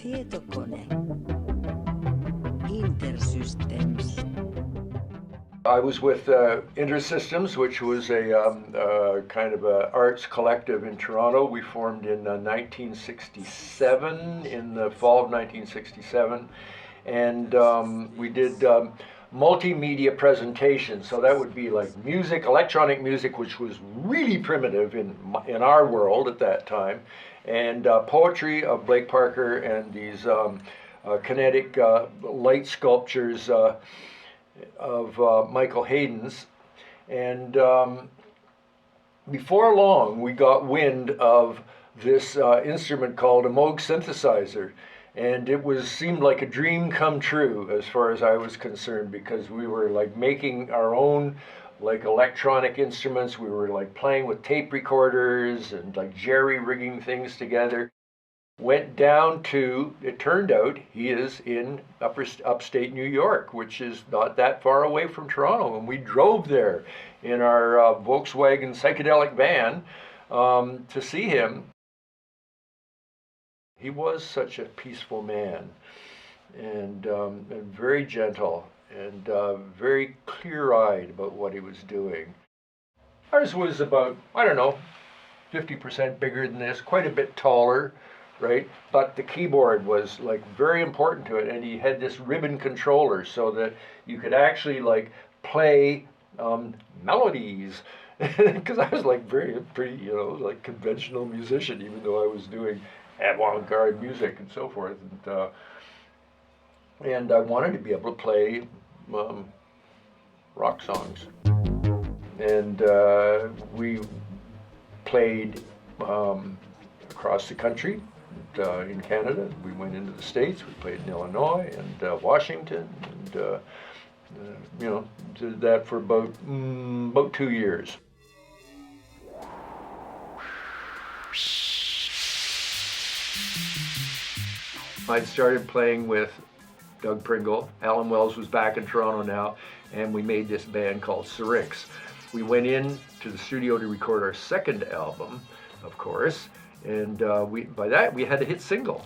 Tietokone. Intersystems. I was with Intersystems, which was a kind of a arts collective in Toronto. We formed in 1967, in the fall of 1967, and we did multimedia presentations. So that would be like music, electronic music, which was really primitive in our world at that time, and poetry of Blake Parker, and these kinetic light sculptures of Michael Hayden's. And before long, we got wind of this instrument called a Moog synthesizer. And it seemed like a dream come true as far as I was concerned, because we were like making our own like electronic instruments. We were like playing with tape recorders and like jerry-rigging things together. Went down to, it turned out he is in upstate New York, which is not that far away from Toronto. And we drove there in our Volkswagen psychedelic van to see him. He was such a peaceful man, and very gentle, and very clear-eyed about what he was doing. Ours was about, I don't know, 50% bigger than this, quite a bit taller, right? But the keyboard was like very important to it, and he had this ribbon controller so that you could actually like play melodies, because I was like pretty, you know, like conventional musician, even though I was doing avant-garde music and so forth, and I wanted to be able to play rock songs. And we played across the country. In Canada, we went into the States. We played in Illinois and Washington, and you know, did that for about 2 years. I'd started playing with Doug Pringle. Alan Wells was back in Toronto now, and we made this band called Syrinx. We went in to the studio to record our second album, of course, and by that we had a hit single.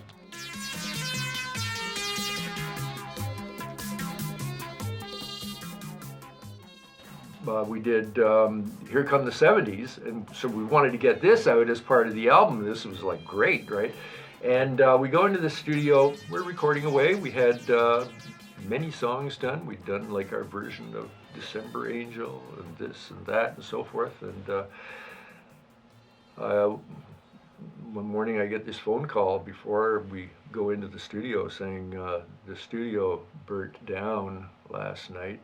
We did Here Come the 70s, and so we wanted to get this out as part of the album. This was like great, right? And we go into the studio, we're recording away. We had many songs done. We'd done like our version of December Angel and this and that and so forth. And one morning I get this phone call before we go into the studio saying the studio burnt down last night,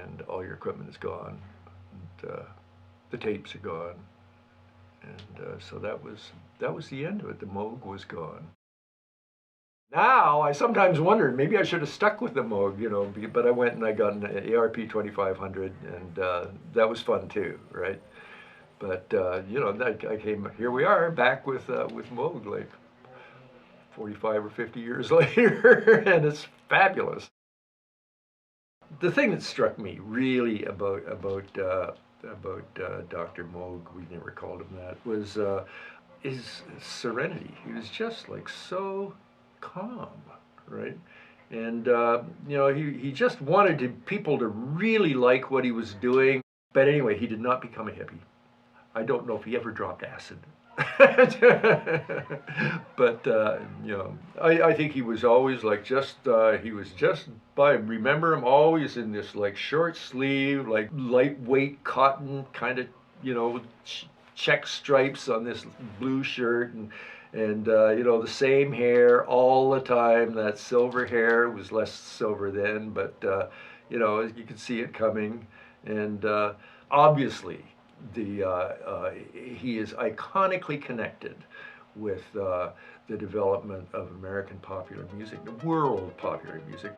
and all your equipment is gone, and the tapes are gone. And so that was the end of it. The Moog was gone. Now I sometimes wondered maybe I should have stuck with the Moog, you know, but I went and I got an ARP 2500, and that was fun too, right? But you know, I came. Here we are back with Moog, like 45 or 50 years later, and it's fabulous. The thing that struck me really about Dr. Moog, we never called him that, was his serenity. He was just like so calm, right? And you know, he just wanted people to really like what he was doing. But anyway, he did not become a hippie. I don't know if he ever dropped acid. But you know, I think he was always like I remember him always in this like short sleeve, like lightweight cotton kind of, you know, check stripes on this blue shirt, and you know, the same hair all the time. That silver hair, was less silver then, but you know, you could see it coming. And obviously he is iconically connected with the development of American popular music, the world popular music.